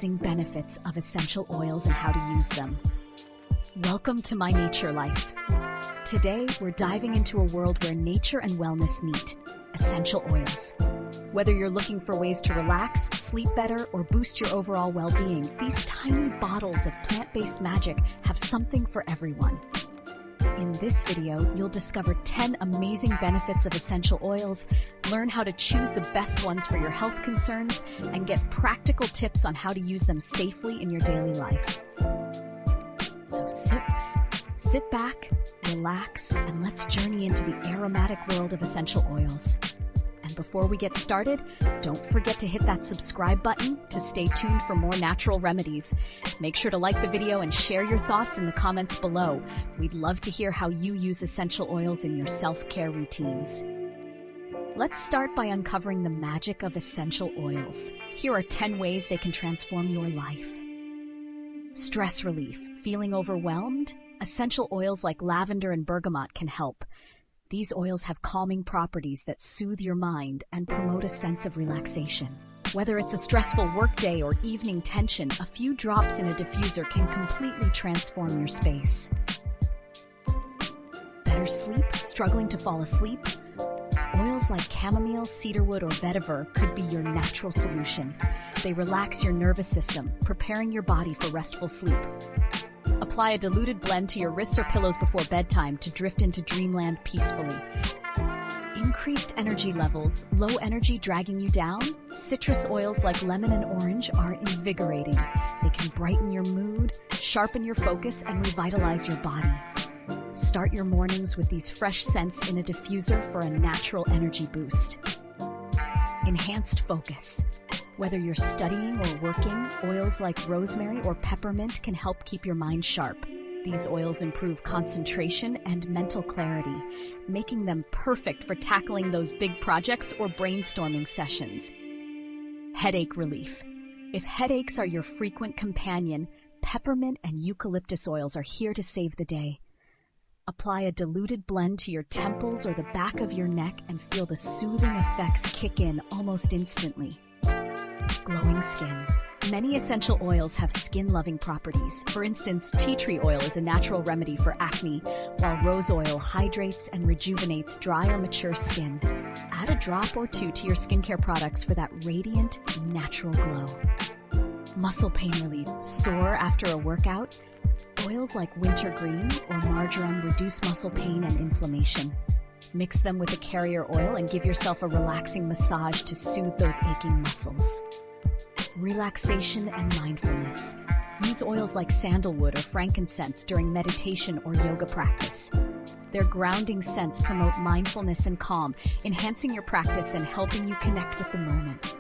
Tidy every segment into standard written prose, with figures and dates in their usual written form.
amazing benefits of essential oils and how to use them. Welcome to My Nature Life. Today, we're diving into a world where nature and wellness meet, essential oils. Whether you're looking for ways to relax, sleep better, or boost your overall well-being, these tiny bottles of plant-based magic have something for everyone. In this video, you'll discover 10 amazing benefits of essential oils, learn how to choose the best ones for your health concerns, and get practical tips on how to use them safely in your daily life. So sit back, relax, and let's journey into the aromatic world of essential oils. And before we get started, don't forget to hit that subscribe button to stay tuned for more natural remedies. Make sure to like the video and share your thoughts in the comments below. We'd love to hear how you use essential oils in your self-care routines. Let's start by uncovering the magic of essential oils. Here are 10 ways they can transform your life. Stress relief. Feeling overwhelmed? Essential oils like lavender and bergamot can help. These oils have calming properties that soothe your mind and promote a sense of relaxation. Whether it's a stressful workday or evening tension, a few drops in a diffuser can completely transform your space. Better sleep? Struggling to fall asleep? Oils like chamomile, cedarwood, or vetiver could be your natural solution. They relax your nervous system, preparing your body for restful sleep. Apply a diluted blend to your wrists or pillows before bedtime to drift into dreamland peacefully. Increased energy levels, low energy dragging you down? Citrus oils like lemon and orange are invigorating. They can brighten your mood, sharpen your focus, and revitalize your body. Start your mornings with these fresh scents in a diffuser for a natural energy boost. Enhanced focus. Whether you're studying or working, oils like rosemary or peppermint can help keep your mind sharp. These oils improve concentration and mental clarity, making them perfect for tackling those big projects or brainstorming sessions. Headache relief. If headaches are your frequent companion, peppermint and eucalyptus oils are here to save the day. Apply a diluted blend to your temples or the back of your neck and feel the soothing effects kick in almost instantly. Glowing skin. Many essential oils have skin-loving properties. For instance, tea tree oil is a natural remedy for acne, while rose oil hydrates and rejuvenates dry or mature skin. Add a drop or two to your skincare products for that radiant, natural glow. Muscle pain relief. Sore after a workout? Oils like wintergreen or marjoram reduce muscle pain and inflammation. Mix them with a carrier oil and give yourself a relaxing massage to soothe those aching muscles. Relaxation and mindfulness. Use oils like sandalwood or frankincense during meditation or yoga practice. Their grounding scents promote mindfulness and calm, enhancing your practice and helping you connect with the moment.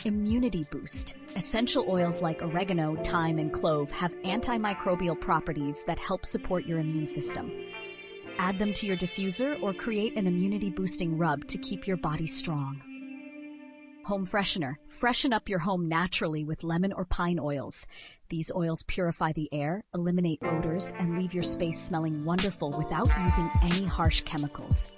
Immunity boost. Essential oils like oregano, thyme, and clove have antimicrobial properties that help support your immune system. Add them to your diffuser or create an immunity-boosting rub to keep your body strong. Home freshener. Freshen up your home naturally with lemon or pine oils. These oils purify the air, eliminate odors, and leave your space smelling wonderful without using any harsh chemicals.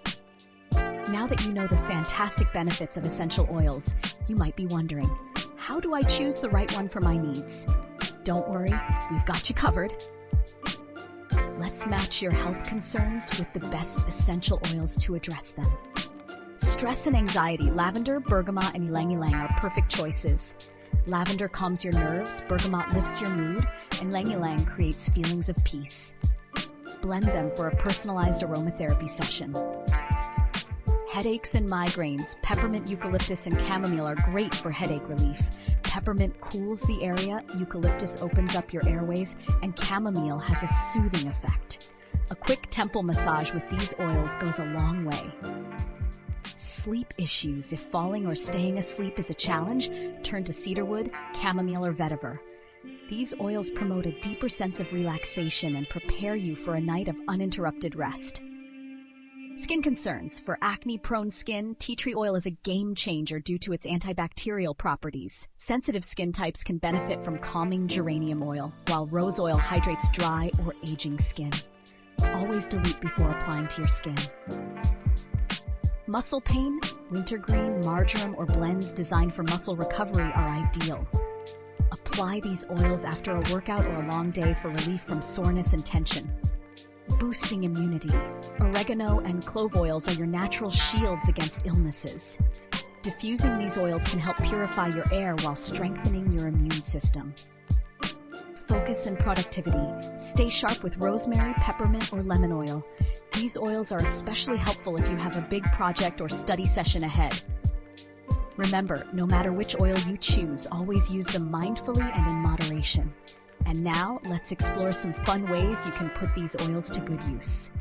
Now that you know the fantastic benefits of essential oils, you might be wondering, how do I choose the right one for my needs? Don't worry, we've got you covered. Let's match your health concerns with the best essential oils to address them. Stress and anxiety. Lavender, bergamot, and ylang-ylang are perfect choices. Lavender calms your nerves, bergamot lifts your mood, and ylang-ylang creates feelings of peace. Blend them for a personalized aromatherapy session. Headaches and migraines. Peppermint, eucalyptus, and chamomile are great for headache relief. Peppermint cools the area, eucalyptus opens up your airways, and chamomile has a soothing effect. A quick temple massage with these oils goes a long way. Sleep issues. If falling or staying asleep is a challenge, turn to cedarwood, chamomile, or vetiver. These oils promote a deeper sense of relaxation and prepare you for a night of uninterrupted rest. Skin concerns. For acne-prone skin, tea tree oil is a game changer due to its antibacterial properties. Sensitive skin types can benefit from calming geranium oil, while rose oil hydrates dry or aging skin. Always dilute before applying to your skin. Muscle pain, wintergreen, marjoram, or blends designed for muscle recovery are ideal. Apply these oils after a workout or a long day for relief from soreness and tension. Boosting immunity. Oregano and clove oils are your natural shields against illnesses. Diffusing these oils can help purify your air while strengthening your immune system. Focus and productivity. Stay sharp with rosemary, peppermint, or lemon oil. These oils are especially helpful if you have a big project or study session ahead. Remember, no matter which oil you choose, always use them mindfully and in moderation. And now, let's explore some fun ways you can put these oils to good use.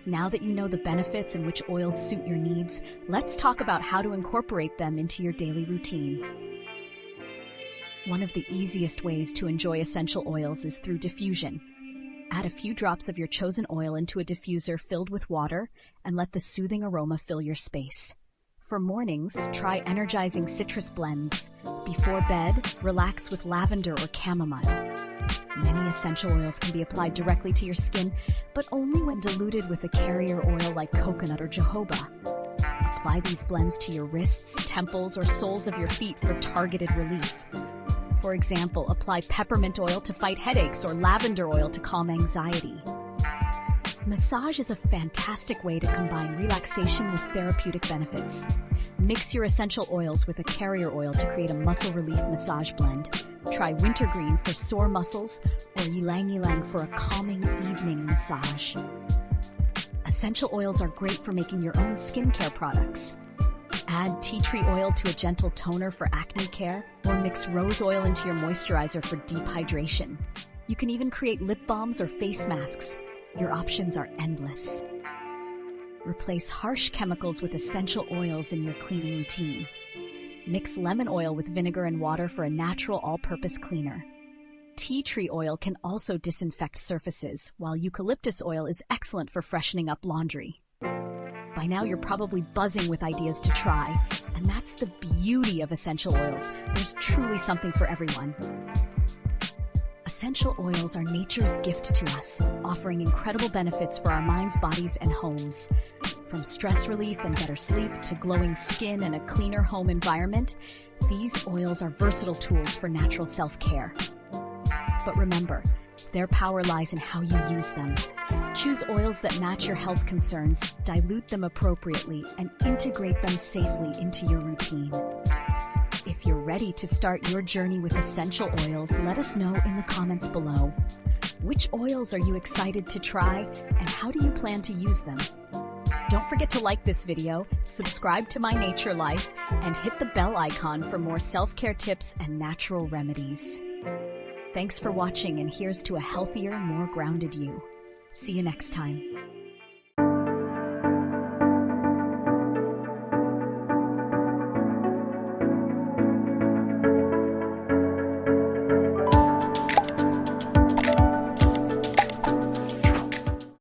Now that you know the benefits and which oils suit your needs, let's talk about how to incorporate them into your daily routine. One of the easiest ways to enjoy essential oils is through diffusion. Add a few drops of your chosen oil into a diffuser filled with water and let the soothing aroma fill your space. For mornings, try energizing citrus blends. Before bed, relax with lavender or chamomile. Many essential oils can be applied directly to your skin, but only when diluted with a carrier oil like coconut or jojoba. Apply these blends to your wrists, temples, or soles of your feet for targeted relief. For example, apply peppermint oil to fight headaches or lavender oil to calm anxiety. Massage is a fantastic way to combine relaxation with therapeutic benefits. Mix your essential oils with a carrier oil to create a muscle relief massage blend. Try wintergreen for sore muscles or ylang ylang for a calming evening massage. Essential oils are great for making your own skincare products. Add tea tree oil to a gentle toner for acne care, or mix rose oil into your moisturizer for deep hydration. You can even create lip balms or face masks. Your options are endless. Replace harsh chemicals with essential oils in your cleaning routine. Mix lemon oil with vinegar and water for a natural all-purpose cleaner. Tea tree oil can also disinfect surfaces, while eucalyptus oil is excellent for freshening up laundry. By now you're probably buzzing with ideas to try, and that's the beauty of essential oils. There's truly something for everyone. Essential oils are nature's gift to us, offering incredible benefits for our minds, bodies, and homes. From stress relief and better sleep to glowing skin and a cleaner home environment, these oils are versatile tools for natural self-care. But remember, their power lies in how you use them. Choose oils that match your health concerns, dilute them appropriately, and integrate them safely into your routine. If you're ready to start your journey with essential oils, let us know in the comments below. Which oils are you excited to try, and how do you plan to use them? Don't forget to like this video, subscribe to My Nature Life, and hit the bell icon for more self-care tips and natural remedies. Thanks for watching, and here's to a healthier, more grounded you. See you next time.